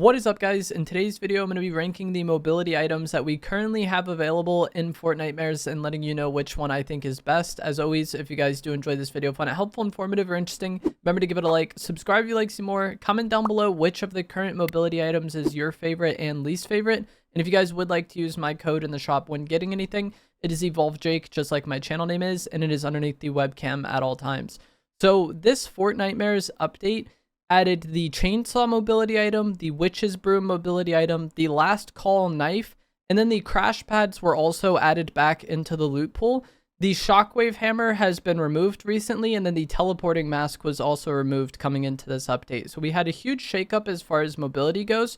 What is up, guys? In today's video, I'm going to be ranking the mobility items that we currently have available in Fortnitemares and letting you know which one I think is best. As always, if you guys do enjoy this video, find it helpful, informative, or interesting, remember to give it a like, subscribe if you like to see more, comment down below which of the current mobility items is your favorite and least favorite. And if you guys would like to use my code in the shop when getting anything, it is EvolveJake, just like my channel name is, and it is underneath the webcam at all times. So this Fortnitemares update added the chainsaw mobility item, the witch's broom mobility item, the last call knife, and then the crash pads were also added back into the loot pool. The shockwave hammer has been removed recently, and then the teleporting mask was also removed coming into this update. So we had a huge shakeup as far as mobility goes,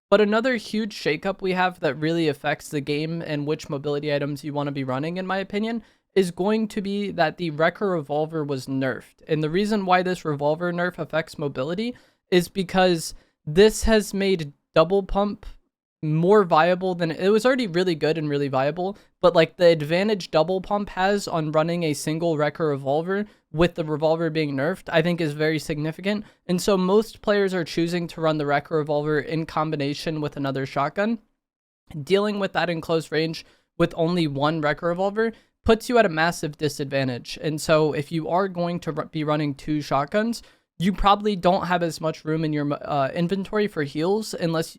but another huge shakeup we have that really affects the game and which mobility items you want to be running, in my opinion, is going to be that the Wrecker revolver was nerfed. And the reason why this revolver nerf affects mobility is because this has made double pump more viable than it was already really good and really viable, but like the advantage double pump has on running a single Wrecker revolver with the revolver being nerfed, I think is very significant. And so most players are choosing to run the Wrecker revolver in combination with another shotgun. Dealing with that in close range with only one Wrecker revolver puts you at a massive disadvantage. And so if you are going to be running two shotguns, you probably don't have as much room in your inventory for heals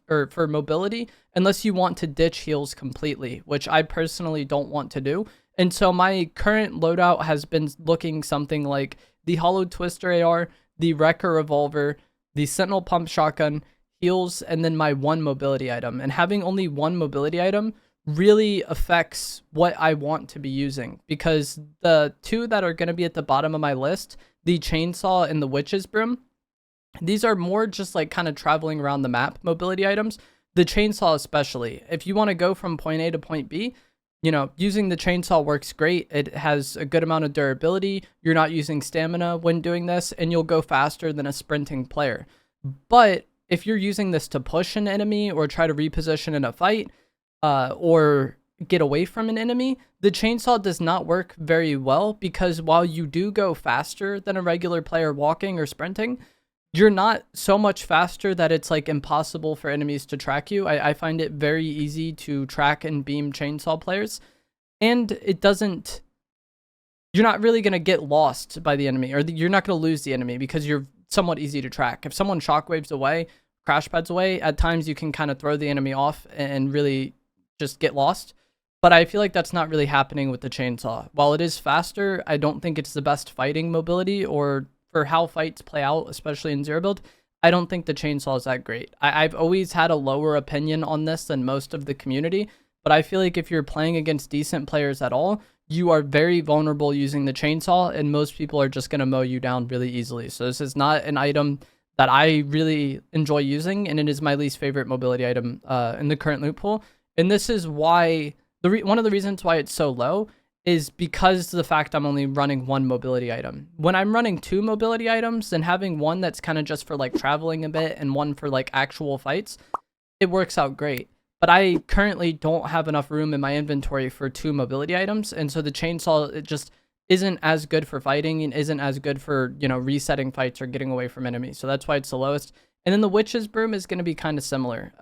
or for mobility, unless you want to ditch heals completely, which I personally don't want to do. And so my current loadout has been looking something like the Hollow Twister AR, the Wrecker revolver, the Sentinel pump shotgun, heals, and then my one mobility item. And having only one mobility item really affects what I want to be using, because the two that are going to be at the bottom of my list, the chainsaw and the witch's broom, these are more just like kind of traveling around the map mobility items. The chainsaw especially, if you want to go from point A to point B, using the chainsaw works great. It has a good amount of durability. You're not using stamina when doing this, and you'll go faster than a sprinting player. But if you're using this to push an enemy or try to reposition in a fight, or get away from an enemy, the chainsaw does not work very well, because while you do go faster than a regular player walking or sprinting, you're not so much faster that it's like impossible for enemies to track you. I find it very easy to track and beam chainsaw players, and you're not really going to get lost by the enemy, or you're not going to lose the enemy because you're somewhat easy to track. If someone shockwaves away, crash pads away, at times you can kind of throw the enemy off and really just get lost. But I feel like that's not really happening with the chainsaw. While it is faster, I don't think it's the best fighting mobility, or for how fights play out, especially in zero build. I don't think the chainsaw is that great. I've always had a lower opinion on this than most of the community, but I feel like if you're playing against decent players at all, you are very vulnerable using the chainsaw, and most people are just going to mow you down really easily. So this is not an item that I really enjoy using, and it is my least favorite mobility item in the current loot pool. And this is why, one of the reasons why it's so low is because of the fact I'm only running one mobility item. When I'm running two mobility items, then having one that's kind of just for like traveling a bit and one for like actual fights, it works out great. But I currently don't have enough room in my inventory for two mobility items. And so the chainsaw, it just isn't as good for fighting and isn't as good for, resetting fights or getting away from enemies. So that's why it's the lowest. And then the witch's broom is going to be kind of similar.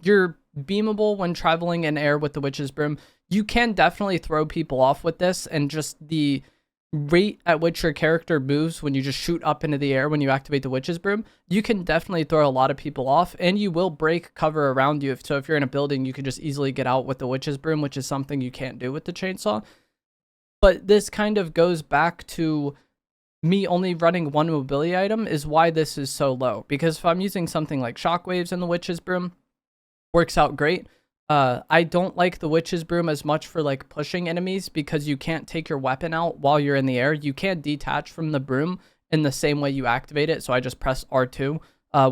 You're beamable when traveling in air with the witch's broom. You can definitely throw people off with this, and just the rate at which your character moves when you just shoot up into the air when you activate the witch's broom, you can definitely throw a lot of people off, and you will break cover around you. So if you're in a building, you can just easily get out with the witch's broom, which is something you can't do with the chainsaw. But this kind of goes back to me only running one mobility item is why this is so low. Because if I'm using something like shockwaves in the witch's broom, works out great. I don't like the witch's broom as much for like pushing enemies, because you can't take your weapon out while you're in the air. You can't detach from the broom in the same way you activate it. So I just press R2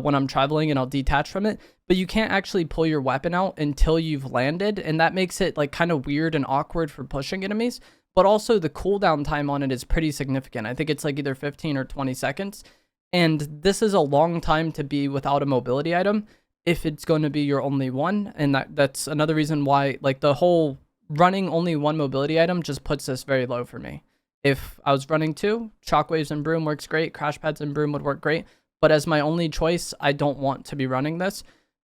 when I'm traveling and I'll detach from it. But you can't actually pull your weapon out until you've landed. And that makes it like kind of weird and awkward for pushing enemies. But also the cooldown time on it is pretty significant. I think it's like either 15 or 20 seconds. And this is a long time to be without a mobility item if it's going to be your only one. And that's another reason why, like, the whole running only one mobility item just puts this very low for me. If I was running two, shockwaves and broom works great, crash pads and broom would work great, but as my only choice, I don't want to be running this.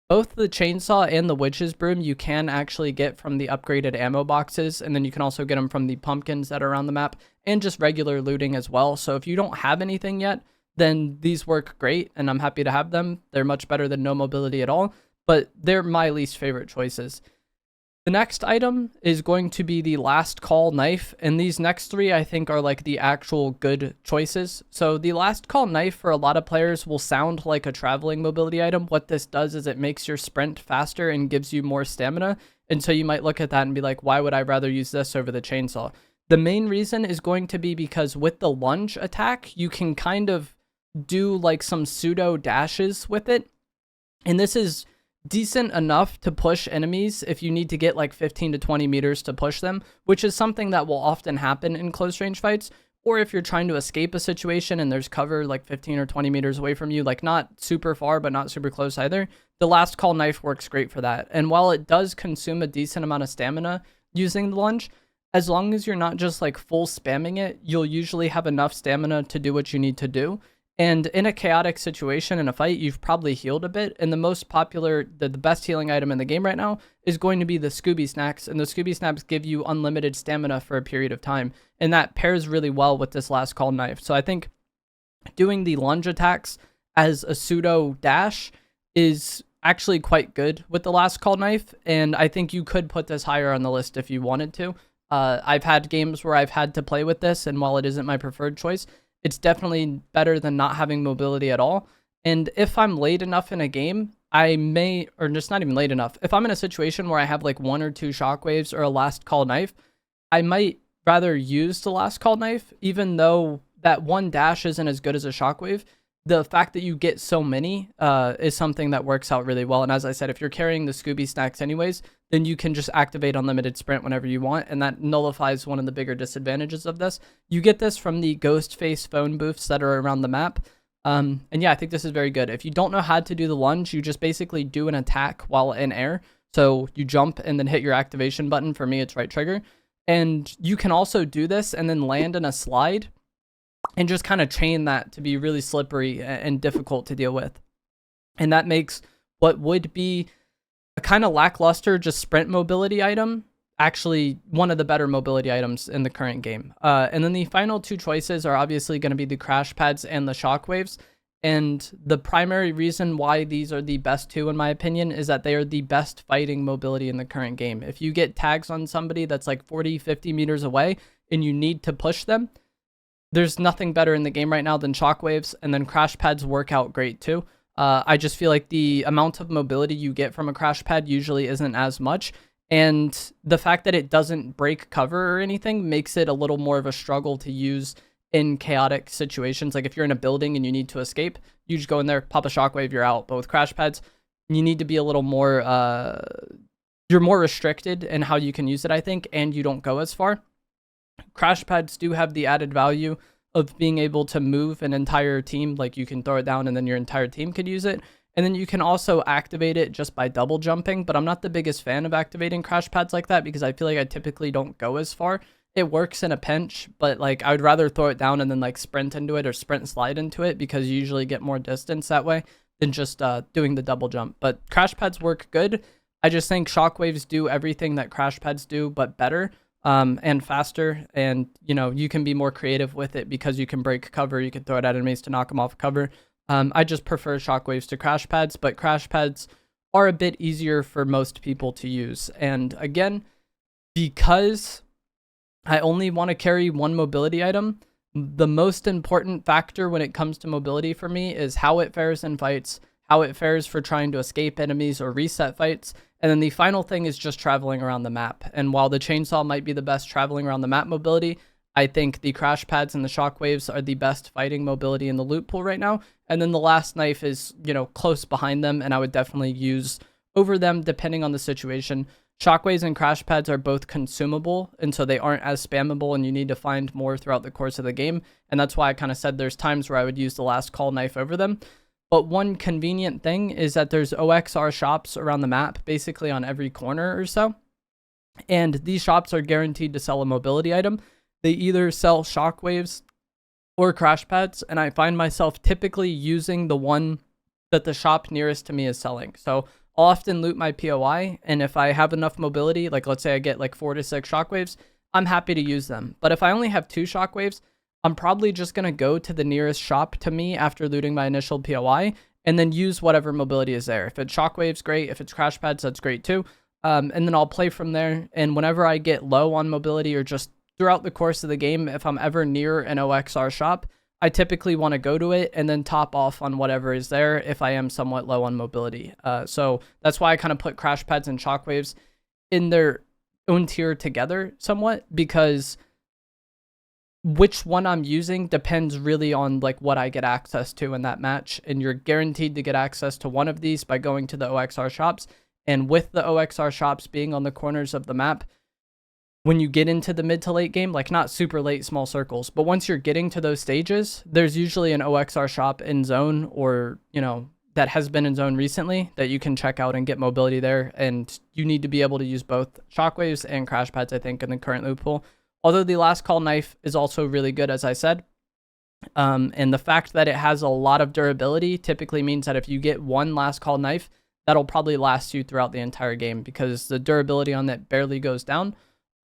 Both the chainsaw and the witch's broom you can actually get from the upgraded ammo boxes, and then you can also get them from the pumpkins that are around the map, and just regular looting as well. So if you don't have anything yet, then these work great, and I'm happy to have them. They're much better than no mobility at all, but they're my least favorite choices. The next item is going to be the last call knife, and these next three I think are like the actual good choices. So the last call knife for a lot of players will sound like a traveling mobility item. What this does is it makes your sprint faster and gives you more stamina, and so you might look at that and be like, why would I rather use this over the chainsaw? The main reason is going to be because with the lunge attack, you can kind of do like some pseudo dashes with it, and this is decent enough to push enemies if you need to get like 15 to 20 meters to push them, which is something that will often happen in close range fights, or if you're trying to escape a situation and there's cover like 15 or 20 meters away from you, like not super far but not super close either. The last call knife works great for that, and while it does consume a decent amount of stamina using the lunge, as long as you're not just like full spamming it, you'll usually have enough stamina to do what you need to do. And in a chaotic situation in a fight, you've probably healed a bit. And the most popular, the best healing item in the game right now is going to be the Scooby Snacks. And the Scooby Snacks give you unlimited stamina for a period of time. And that pairs really well with this last call knife. So I think doing the lunge attacks as a pseudo dash is actually quite good with the last call knife. And I think you could put this higher on the list if you wanted to. I've had games where I've had to play with this, and while it isn't my preferred choice, it's definitely better than not having mobility at all. And if I'm late enough in a game, I may, or just not even late enough, if I'm in a situation where I have like 1 or 2 shockwaves or a last call knife, I might rather use the last call knife, even though that one dash isn't as good as a shockwave. The fact that you get so many is something that works out really well. And as I said, if you're carrying the Scooby Snacks anyways, then you can just activate unlimited sprint whenever you want, and that nullifies one of the bigger disadvantages of this. You get this from the ghost face phone booths that are around the map. And yeah, I think this is very good. If you don't know how to do the lunge, you just basically do an attack while in air. So you jump and then hit your activation button. For me, it's right trigger. And you can also do this and then land in a slide and just kind of chain that to be really slippery and difficult to deal with. And that makes what would be a kind of lackluster just sprint mobility item actually one of the better mobility items in the current game. And then the final 2 choices are obviously going to be the crash pads and the shockwaves. And the primary reason why these are the best 2, in my opinion, is that they are the best fighting mobility in the current game. If you get tags on somebody that's like 40, 50 meters away and you need to push them, there's nothing better in the game right now than shockwaves, and then crash pads work out great too. I just feel like the amount of mobility you get from a crash pad usually isn't as much, and the fact that it doesn't break cover or anything makes it a little more of a struggle to use in chaotic situations. Like if you're in a building and you need to escape, you just go in there, pop a shockwave, you're out. But with crash pads, you need to be a little more, you're more restricted in how you can use it, I think, and you don't go as far. Crash pads do have the added value of being able to move an entire team. Like you can throw it down and then your entire team could use it. And then you can also activate it just by double jumping, but I'm not the biggest fan of activating crash pads like that because I feel like I typically don't go as far. It works in a pinch, but like I would rather throw it down and then like sprint into it or sprint and slide into it because you usually get more distance that way than just doing the double jump. But crash pads work good. I just think shockwaves do everything that crash pads do, but better. And faster, and you know, you can be more creative with it because you can break cover, you can throw it at enemies to knock them off cover. I just prefer shockwaves to crash pads, but crash pads are a bit easier for most people to use. And again, because I only want to carry 1 mobility item, the most important factor when it comes to mobility for me is how it fares in fights, how it fares for trying to escape enemies or reset fights. And then the final thing is just traveling around the map. And while the chainsaw might be the best traveling around the map mobility, I think the crash pads and the shockwaves are the best fighting mobility in the loot pool right now. And then the last knife is, you know, close behind them, and I would definitely use over them depending on the situation. Shockwaves and crash pads are both consumable, and so they aren't as spammable, and you need to find more throughout the course of the game. And that's why I kind of said there's times where I would use the last call knife over them. But one convenient thing is that there's OXR shops around the map, basically on every corner or so. And these shops are guaranteed to sell a mobility item. They either sell shockwaves or crash pads, and I find myself typically using the one that the shop nearest to me is selling. So I'll often loot my POI, and if I have enough mobility, like let's say I get like 4 to 6 shockwaves, I'm happy to use them. But if I only have 2 shockwaves, I'm probably just going to go to the nearest shop to me after looting my initial POI and then use whatever mobility is there. If it's shockwaves, great. If it's crash pads, that's great too. And then I'll play from there. And whenever I get low on mobility or just throughout the course of the game, if I'm ever near an OXR shop, I typically want to go to it and then top off on whatever is there if I am somewhat low on mobility. So that's why I kind of put crash pads and shockwaves in their own tier together somewhat, because which one I'm using depends really on like what I get access to in that match. And you're guaranteed to get access to one of these by going to the OXR shops. And with the OXR shops being on the corners of the map, when you get into the mid to late game, like not super late small circles, but once you're getting to those stages, there's usually an OXR shop in zone, or, you know, that has been in zone recently that you can check out and get mobility there. And you need to be able to use both shockwaves and crash pads, I think, in the current loot pool. Although the last call knife is also really good, as I said. And the fact that it has a lot of durability typically means that if you get one last call knife, that'll probably last you throughout the entire game because the durability on that barely goes down.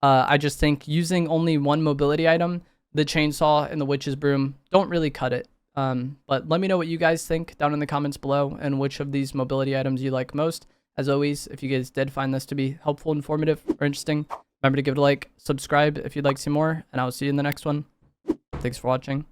I just think using only one mobility item, the chainsaw and the witch's broom, don't really cut it. But let me know what you guys think down in the comments below and which of these mobility items you like most. As always, if you guys did find this to be helpful, informative, or interesting, remember to give it a like, subscribe if you'd like to see more, and I'll see you in the next one. Thanks for watching.